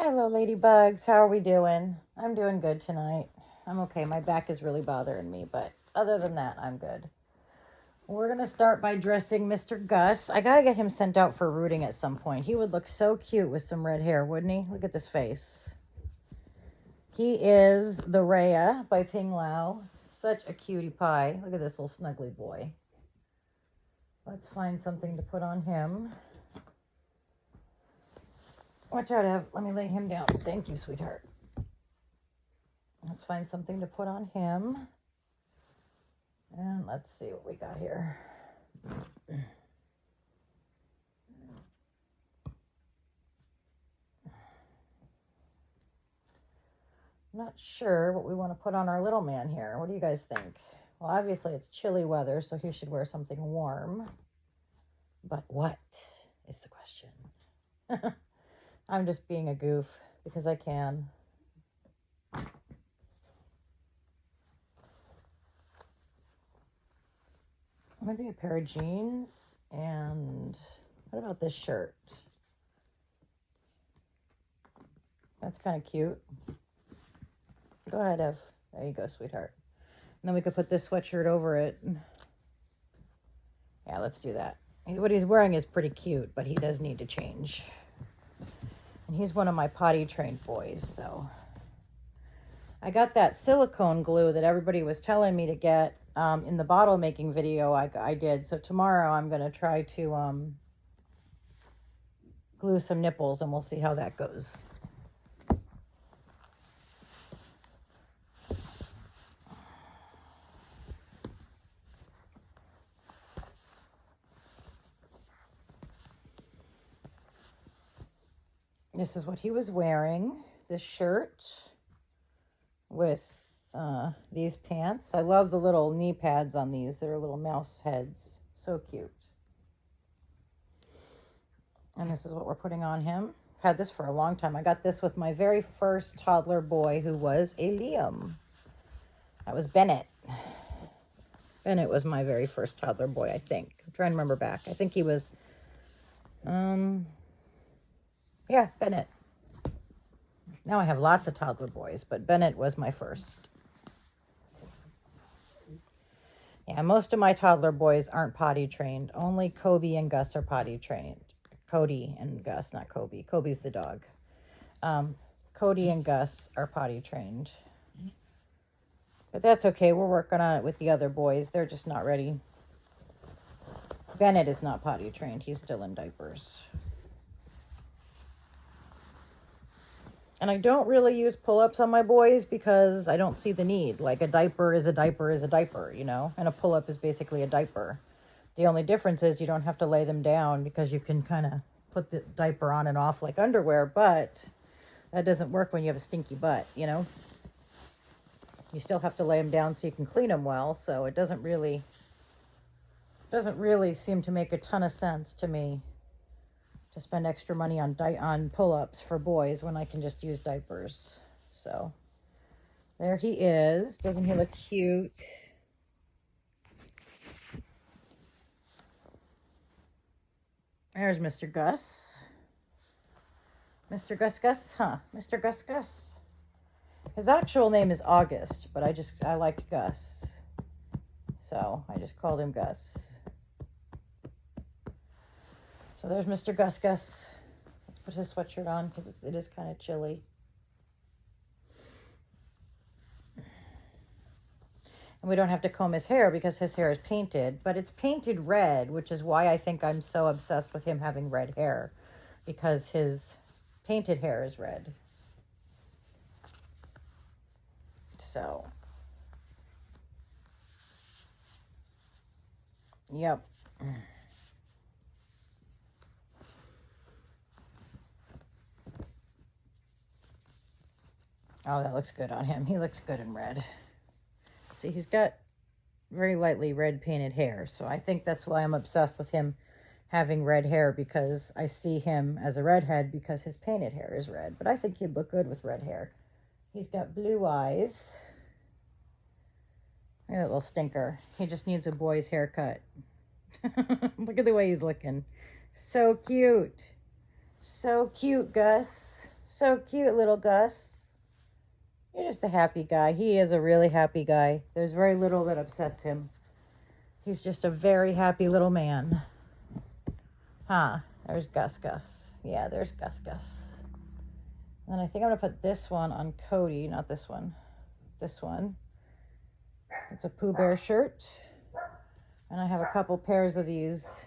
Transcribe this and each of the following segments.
Hello, ladybugs. How are we doing? I'm doing good tonight. I'm okay. My back is really bothering me, but other than that, I'm good. We're going to start by dressing Mr. Gus. I got to get him sent out for rooting at some point. He would look so cute with some red hair, wouldn't he? Look at this face. He is the Rhea by Ping Lao. Such a cutie pie. Look at this little snuggly boy. Let's find something to put on him. Watch out, Ev. Let me lay him down. Thank you, sweetheart. Let's find something to put on him. And let's see what we got here. Not sure what we want to put on our little man here. What do you guys think? Well, obviously it's chilly weather, so he should wear something warm. But what is the question? I'm just being a goof because I can. Maybe a pair of jeans, and what about this shirt? That's kind of cute. Go ahead, Ev. There you go, sweetheart. And then we could put this sweatshirt over it. Yeah, let's do that. What he's wearing is pretty cute, but he does need to change. And he's one of my potty trained boys, so. I got that silicone glue that everybody was telling me to get in the bottle making video I did. So tomorrow I'm going to try to glue some nipples, and we'll see how that goes. This is what he was wearing, this shirt with these pants. I love the little knee pads on these. They're little mouse heads. So cute. And this is what we're putting on him. I've had this for a long time. I got this with my very first toddler boy, who was a Liam. That was Bennett. Bennett was my very first toddler boy, I think. I'm trying to remember back. I think he was, yeah, Bennett. Now I have lots of toddler boys, but Bennett was my first. Yeah, most of my toddler boys aren't potty trained. Only Kobe and Gus are potty trained. Cody and Gus, not Kobe. Kobe's the dog. Cody and Gus are potty trained. But that's okay. We're working on it with the other boys. They're just not ready. Bennett is not potty trained. He's still in diapers. And I don't really use pull-ups on my boys because I don't see the need. Like, a diaper is a diaper is a diaper, you know? And a pull-up is basically a diaper. The only difference is you don't have to lay them down because you can kind of put the diaper on and off like underwear. But that doesn't work when you have a stinky butt, you know? You still have to lay them down so you can clean them well. So it doesn't really seem to make a ton of sense to me to spend extra money on pull-ups for boys when I can just use diapers. So there he is. Doesn't he look cute? There's Mr. Gus. Mr. Gus Gus, huh? Mr. Gus Gus. His actual name is August, but I liked Gus. So I just called him Gus. So there's Mr. Gus Gus. Let's put his sweatshirt on because it is kind of chilly. And we don't have to comb his hair because his hair is painted, but it's painted red, which is why I think I'm so obsessed with him having red hair, because his painted hair is red. So, yep. Oh, that looks good on him. He looks good in red. See, he's got very lightly red painted hair. So I think that's why I'm obsessed with him having red hair, because I see him as a redhead because his painted hair is red. But I think he'd look good with red hair. He's got blue eyes. Look at that little stinker. He just needs a boy's haircut. Look at the way he's looking. So cute. So cute, Gus. So cute, little Gus. You're just a happy guy. He is a really happy guy. There's very little that upsets him. He's just a very happy little man. Huh. There's Gus. Yeah, there's Gus. And I think I'm going to put this one on Cody. Not this one. This one. It's a Pooh Bear shirt. And I have a couple pairs of these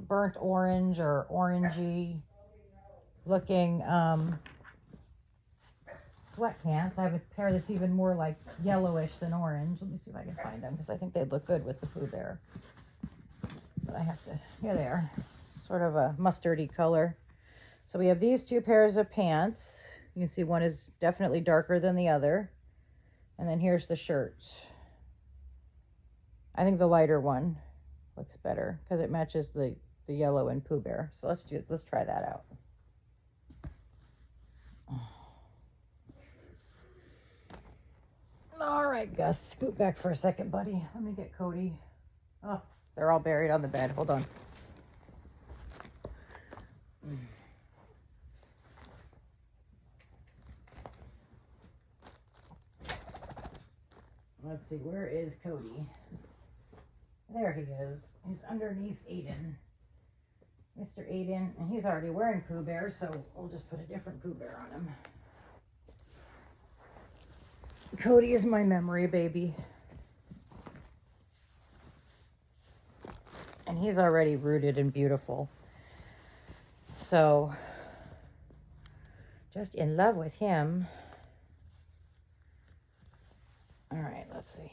burnt orange or orangey looking sweatpants. I have a pair that's even more like yellowish than orange. Let me see if I can find them because I think they'd look good with the Pooh Bear. But I have to, here they are. Sort of a mustardy color. So we have these two pairs of pants. You can see one is definitely darker than the other. And then here's the shirt. I think the lighter one looks better because it matches the yellow and Pooh Bear. So let's try that out. All right, Gus, scoot back for a second, buddy. Let me get Cody. Oh, they're all buried on the bed. Hold on. Let's see, where is Cody? There he is. He's underneath Aiden. Mr. Aiden, and he's already wearing Pooh Bear, so we'll just put a different Pooh Bear on him. Cody is my memory baby. And he's already rooted and beautiful. So, just in love with him. All right, let's see.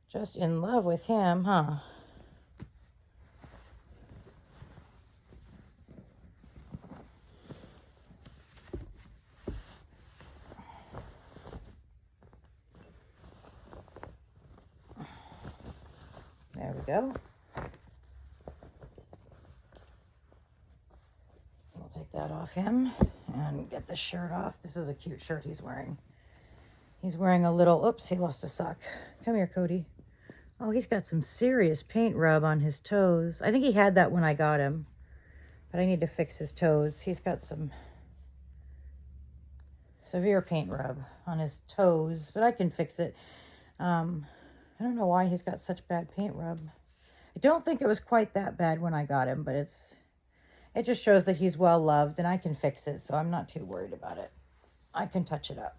Just in love with him, huh? There we go. We'll take that off him and get the shirt off. This is a cute shirt he's wearing. He's wearing a little, oops, he lost a sock. Come here, Cody. Oh, he's got some serious paint rub on his toes. I think he had that when I got him, but I need to fix his toes. He's got some severe paint rub on his toes, but I can fix it. I don't know why he's got such bad paint rub. I don't think it was quite that bad when I got him, but it just shows that he's well loved, and I can fix it, so I'm not too worried about it. I can touch it up.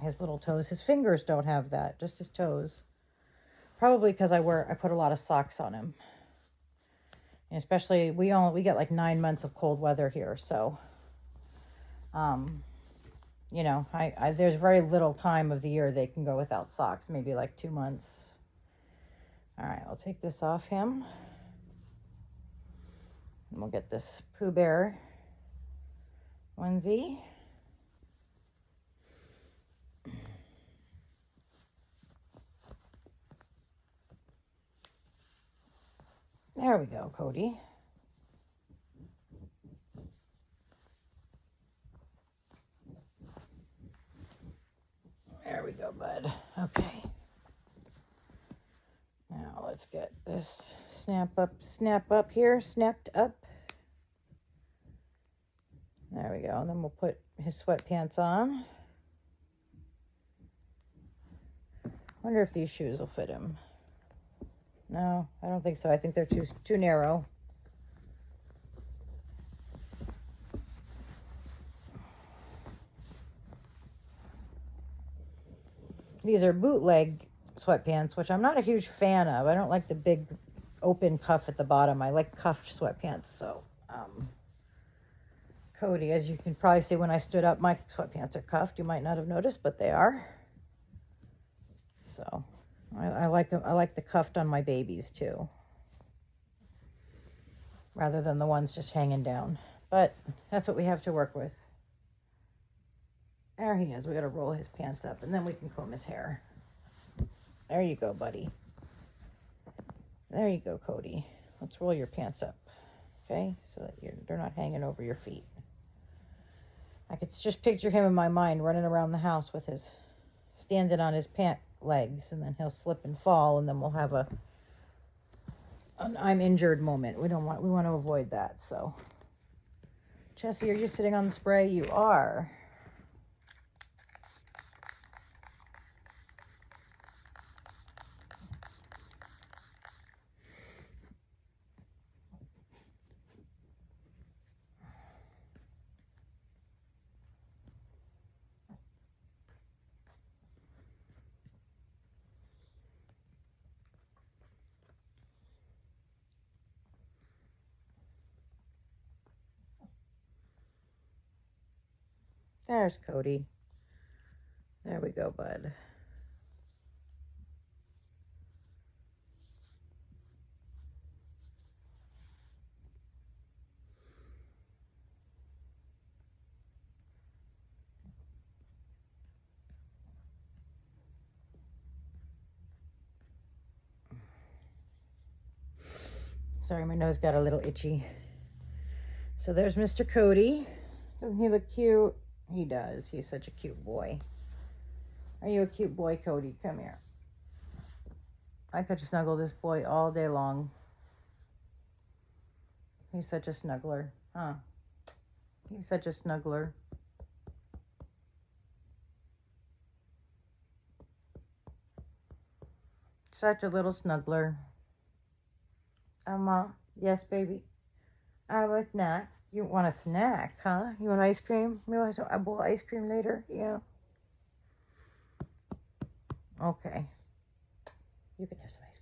His little toes, his fingers don't have that, just his toes. Probably because I put a lot of socks on him. And especially, we get like 9 months of cold weather here, so, you know, there's very little time of the year they can go without socks, maybe like 2 months. All right, I'll take this off him. And we'll get this Pooh Bear onesie. There we go, Cody. There we go, bud. Okay. Now let's get this snap up here, snapped up. There we go. And then we'll put his sweatpants on. Wonder if these shoes will fit him. No, I don't think so. I think they're too narrow. These are bootleg sweatpants, which I'm not a huge fan of. I don't like the big open cuff at the bottom. I like cuffed sweatpants. So, Cody, as you can probably see when I stood up, my sweatpants are cuffed. You might not have noticed, but they are. So, I like the cuffed on my babies too, rather than the ones just hanging down. But that's what we have to work with. There he is. We got to roll his pants up, and then we can comb his hair. There you go, buddy. There you go, Cody. Let's roll your pants up, okay, so that they're not hanging over your feet. I could just picture him in my mind running around the house with his standing on his pant legs, and then he'll slip and fall, and then we'll have a an I'm injured moment. We want to avoid that. So, Chessie, are you sitting on the spray? You are. There's Cody. There we go, bud. Sorry, my nose got a little itchy. So there's Mr. Cody. Doesn't he look cute? He does. He's such a cute boy. Are you a cute boy, Cody? Come here. I could snuggle this boy all day long. He's such a snuggler. Huh? He's such a snuggler. Such a little snuggler. Yes, baby. I want a snack. You want a snack, huh? You want ice cream? You want a bowl of ice cream later? Yeah. Okay. You can have some ice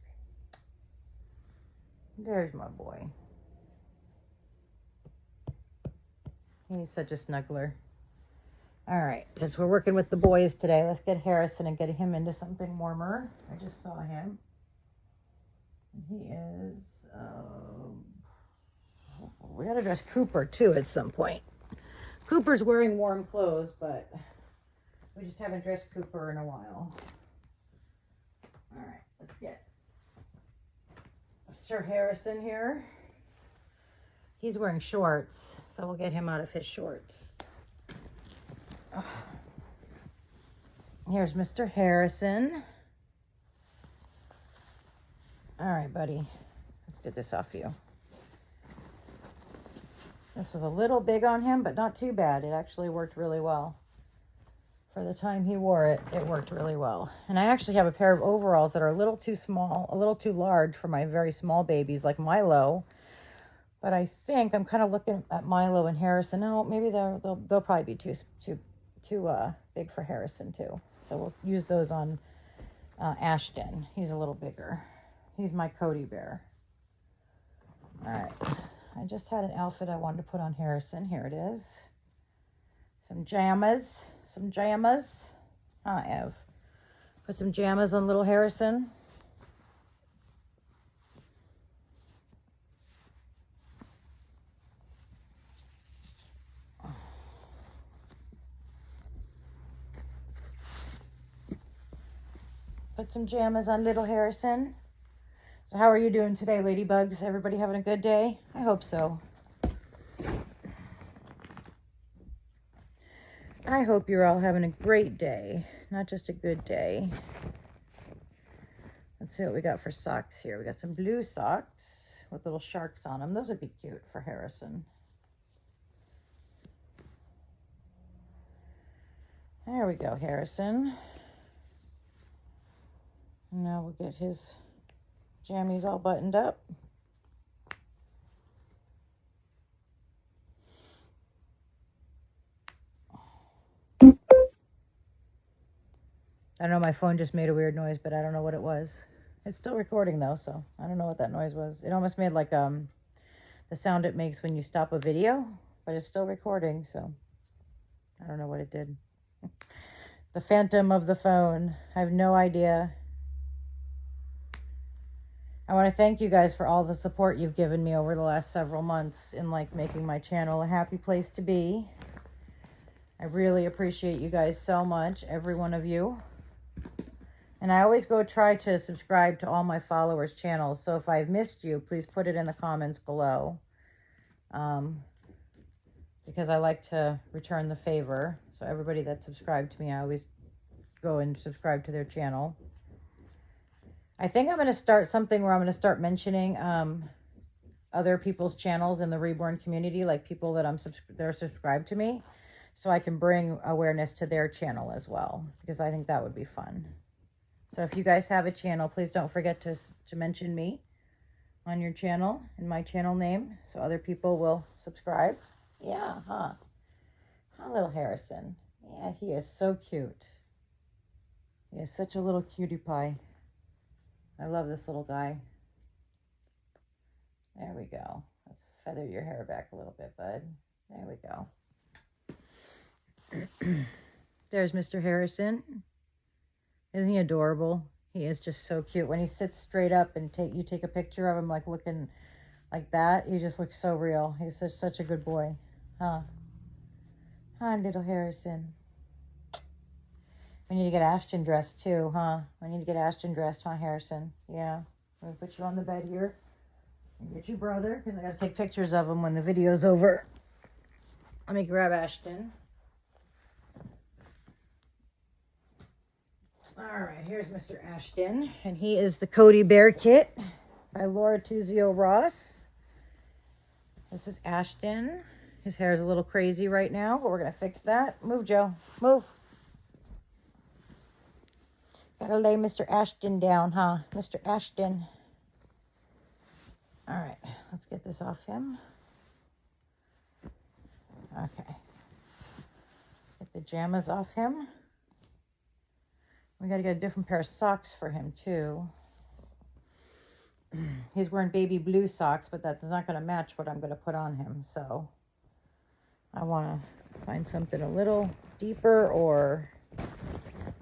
cream. There's my boy. He's such a snuggler. All right, since we're working with the boys today, let's get Harrison and get him into something warmer. I just saw him. He is, we gotta dress Cooper too at some point. Cooper's wearing warm clothes, but we just haven't dressed Cooper in a while. All right, let's get Sir Harrison here. He's wearing shorts, so we'll get him out of his shorts. Here's Mr. Harrison. All right, buddy. Let's get this off you. This was a little big on him, but not too bad. It actually worked really well. For the time he wore it, it worked really well. And I actually have a pair of overalls that are a little too small, a little too large for my very small babies like Milo. But I think I'm kind of looking at Milo and Harrison. No, maybe they'll probably be too big for Harrison too. So we'll use those on Ashton. He's a little bigger. He's my Cody bear. All right. I just had an outfit I wanted to put on Harrison. Here it is. Some jammas. Some jammas. Huh, Ev? Put some jammas on little Harrison. Put some jammas on little Harrison. So how are you doing today, ladybugs? Everybody having a good day? I hope so. I hope you're all having a great day, not just a good day. Let's see what we got for socks here. We got some blue socks with little sharks on them. Those would be cute for Harrison. There we go, Harrison. Now we'll get his jammies all buttoned up. I don't know, my phone just made a weird noise, but I don't know what it was. It's still recording though, so I don't know what that noise was. It almost made like the sound it makes when you stop a video, but it's still recording, so I don't know what it did. The phantom of the phone. I have no idea. I want to thank you guys for all the support you've given me over the last several months in like making my channel a happy place to be. I really appreciate you guys so much, every one of you. And I always go try to subscribe to all my followers' channels. So if I've missed you, please put it in the comments below. Because I like to return the favor. So everybody that's subscribed to me, I always go and subscribe to their channel. I think I'm going to start something where I'm going to start mentioning other people's channels in the Reborn community, like people that they're subscribed to me, so I can bring awareness to their channel as well, because I think that would be fun. So if you guys have a channel, please don't forget to mention me on your channel and my channel name, so other people will subscribe. Yeah, huh? Huh, little Harrison. Yeah, he is so cute. He is such a little cutie pie. I love this little guy. There we go. Let's feather your hair back a little bit, bud. There we go. There's Mr. Harrison. Isn't he adorable? He is just so cute. When he sits straight up and you take a picture of him, like looking like that, he just looks so real. He's such a good boy. Huh? Huh, little Harrison. We need to get Ashton dressed too, huh? We need to get Ashton dressed, huh, Harrison? Yeah. I'm going to put you on the bed here. And get your brother, because I got to take pictures of him when the video's over. Let me grab Ashton. All right, here's Mr. Ashton. And he is the Cody Bear Kit by Laura Tuzio Ross. This is Ashton. His hair is a little crazy right now, but we're going to fix that. Move, Joe. Move. Gotta lay Mr. Ashton down, huh? Mr. Ashton. All right, let's get this off him. Okay. Get the jammies off him. We gotta get a different pair of socks for him, too. He's wearing baby blue socks, but that's not gonna match what I'm gonna put on him, so I wanna find something a little deeper or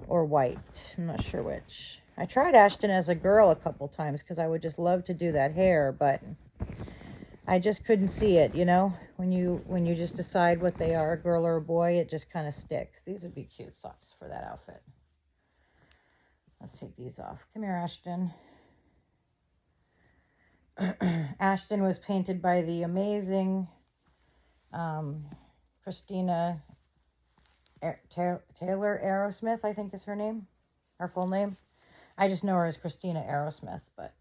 white. I'm not sure which. I tried Ashton as a girl a couple times because I would just love to do that hair, but I just couldn't see it, you know? When you just decide what they are, a girl or a boy, it just kind of sticks. These would be cute socks for that outfit. Let's take these off. Come here, Ashton. Ashton was painted by the amazing Christina Taylor Aerosmith, I think is her name, her full name. I just know her as Christina Aerosmith, but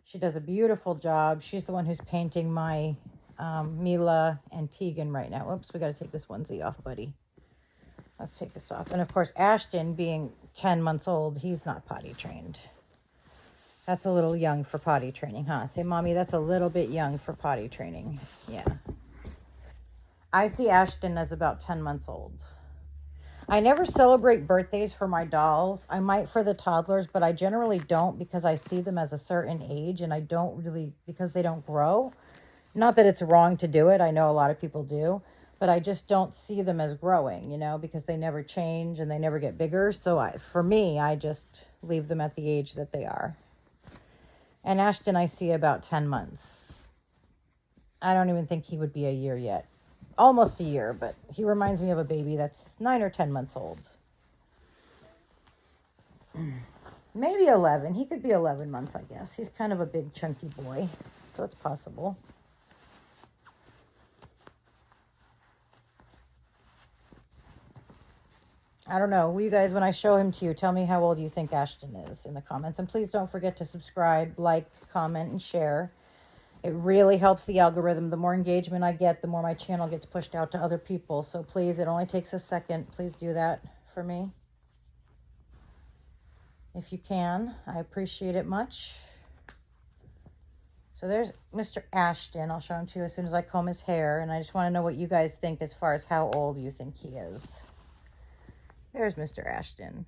she does a beautiful job. She's the one who's painting my Mila and Tegan right now. Oops, we got to take this onesie off, buddy. Let's take this off. And of course, Ashton, being 10 months old, he's not potty trained. That's a little young for potty training, huh? Say, Mommy, that's a little bit young for potty training. Yeah. I see Ashton as about 10 months old. I never celebrate birthdays for my dolls. I might for the toddlers, but I generally don't because I see them as a certain age and I don't really, because they don't grow. Not that it's wrong to do it. I know a lot of people do, but I just don't see them as growing, you know, because they never change and they never get bigger. So for me, I just leave them at the age that they are. And Ashton, I see about 10 months. I don't even think he would be a year yet. Almost a year, but he reminds me of a baby that's 9 or 10 months old. Maybe 11. He could be 11 months, I guess. He's kind of a big, chunky boy, so it's possible. I don't know. You guys, when I show him to you, tell me how old you think Ashton is in the comments. And please don't forget to subscribe, like, comment, and share. It really helps the algorithm. The more engagement I get, the more my channel gets pushed out to other people. So please, it only takes a second. Please do that for me. If you can, I appreciate it much. So there's Mr. Ashton. I'll show him to you as soon as I comb his hair. And I just want to know what you guys think as far as how old you think he is. There's Mr. Ashton.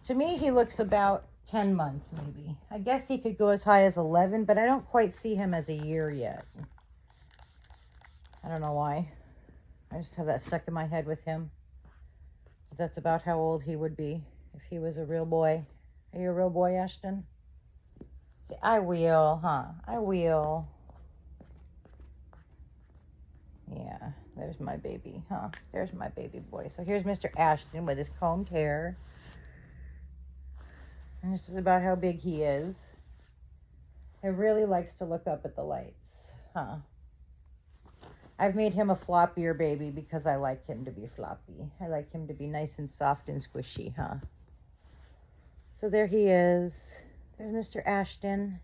To me, he looks about 10 months, maybe. I guess he could go as high as 11, but I don't quite see him as a year yet. I don't know why. I just have that stuck in my head with him. That's about how old he would be if he was a real boy. Are you a real boy, Ashton? Say, I will, huh? I will. Yeah, there's my baby, huh? There's my baby boy. So here's Mr. Ashton with his combed hair. And this is about how big he is. He really likes to look up at the lights, huh? I've made him a floppier baby because I like him to be floppy. I like him to be nice and soft and squishy, huh? So there he is. There's Mr. Ashton.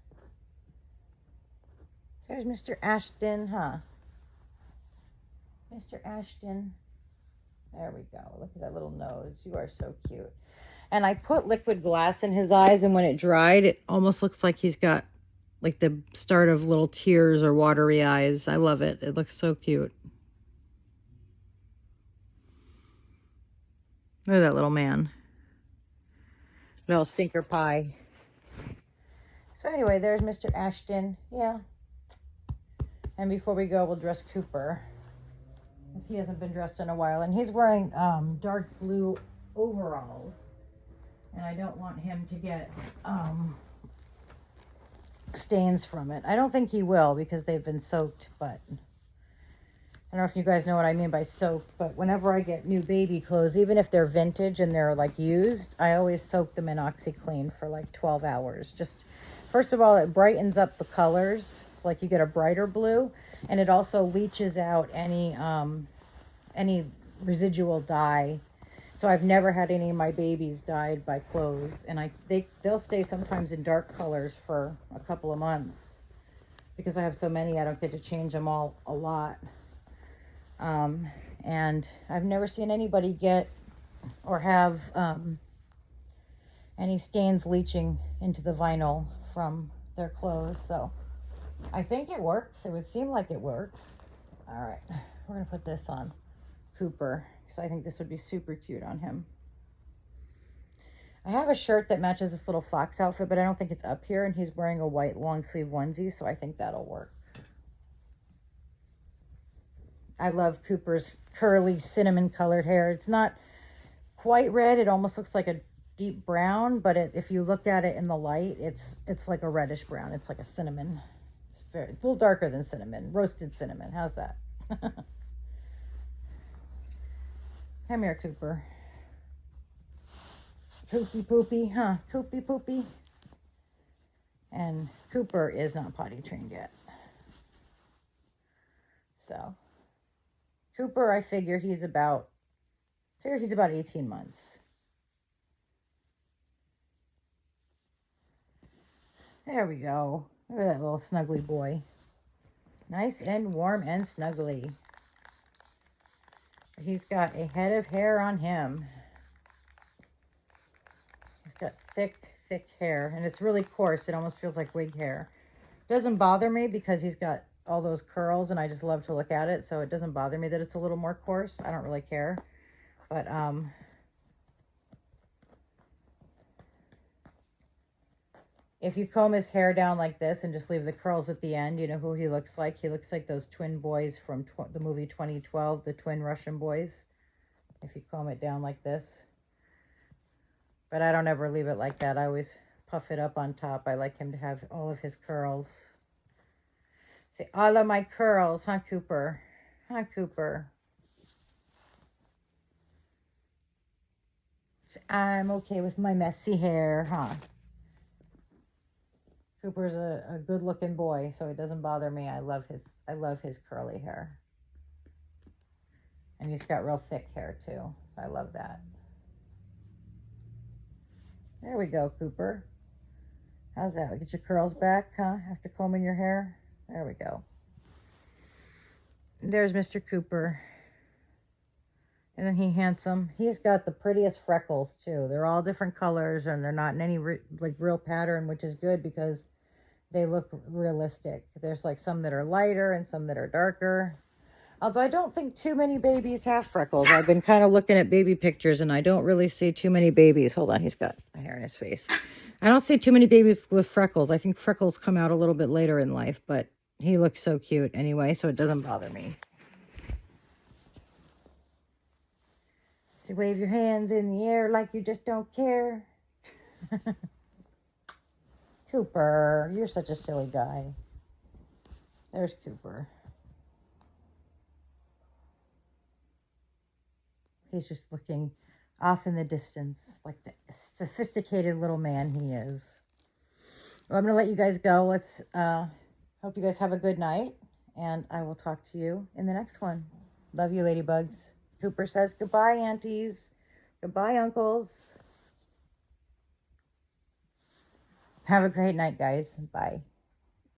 There's Mr. Ashton, huh? Mr. Ashton. There we go. Look at that little nose. You are so cute. And I put liquid glass in his eyes, and when it dried, it almost looks like he's got like the start of little tears or watery eyes. I love it. It looks so cute. Look at that little man. Little stinker pie. So anyway, there's Mr. Ashton. Yeah. And before we go, we'll dress Cooper. He hasn't been dressed in a while, and he's wearing dark blue overalls, and I don't want him to get stains from it. I don't think he will because they've been soaked, but I don't know if you guys know what I mean by soaked, but whenever I get new baby clothes, even if they're vintage and they're like used, I always soak them in OxyClean for like 12 hours. Just first of all, it brightens up the colors. It's like you get a brighter blue. And it also leaches out any residual dye. So I've never had any of my babies dyed by clothes. And they'll stay sometimes in dark colors for a couple of months. Because I have so many, I don't get to change them all a lot. And I've never seen anybody get or have any stains leaching into the vinyl from their clothes. So I think it works. It would seem like it works. All right, we're gonna put this on Cooper because I think this would be super cute on him. I have a shirt that matches this little fox outfit, but I don't think it's up here, and he's wearing a white long sleeve onesie, so I think that'll work. I love Cooper's curly cinnamon colored hair. It's not quite red. It almost looks like a deep brown, but if you look at it in the light, it's like a reddish brown. It's like a cinnamon. It's a little darker than cinnamon. Roasted cinnamon. How's that? Come here, Cooper. Poopy poopy, huh? Poopy poopy. And Cooper is not potty trained yet. So Cooper, I figure he's about 18 months. There we go. Look at that little snuggly boy. Nice and warm and snuggly. He's got a head of hair on him. He's got thick hair, and it's really coarse. It almost feels like wig hair. Doesn't bother me because he's got all those curls, and I just love to look at it, so it doesn't bother me that it's a little more coarse. I don't really care. But if you comb his hair down like this and just leave the curls at the end, you know who he looks like? He looks like those twin boys from the movie 2012, the twin Russian boys. If you comb it down like this. But I don't ever leave it like that. I always puff it up on top. I like him to have all of his curls. Say, all of my curls, huh, Cooper? Huh, Cooper? Say, I'm okay with my messy hair, huh? Cooper's a good-looking boy, so it doesn't bother me. I love his curly hair. And he's got real thick hair, too. I love that. There we go, Cooper. How's that? Get your curls back, huh? After combing your hair? There we go. There's Mr. Cooper. Isn't he handsome? He's got the prettiest freckles, too. They're all different colors, and they're not in any real pattern, which is good because they look realistic. There's like some that are lighter and some that are darker. Although I don't think too many babies have freckles. I've been kind of looking at baby pictures, and I don't really see too many babies. Hold on, he's got hair in his face. I don't see too many babies with freckles. I think freckles come out a little bit later in life, but he looks so cute anyway, so it doesn't bother me. So wave your hands in the air like you just don't care. Cooper, you're such a silly guy. There's Cooper. He's just looking off in the distance like the sophisticated little man he is. Well, I'm going to let you guys go. Let's hope you guys have a good night, and I will talk to you in the next one. Love you, ladybugs. Cooper says goodbye, aunties. Goodbye, uncles. Have a great night, guys. Bye.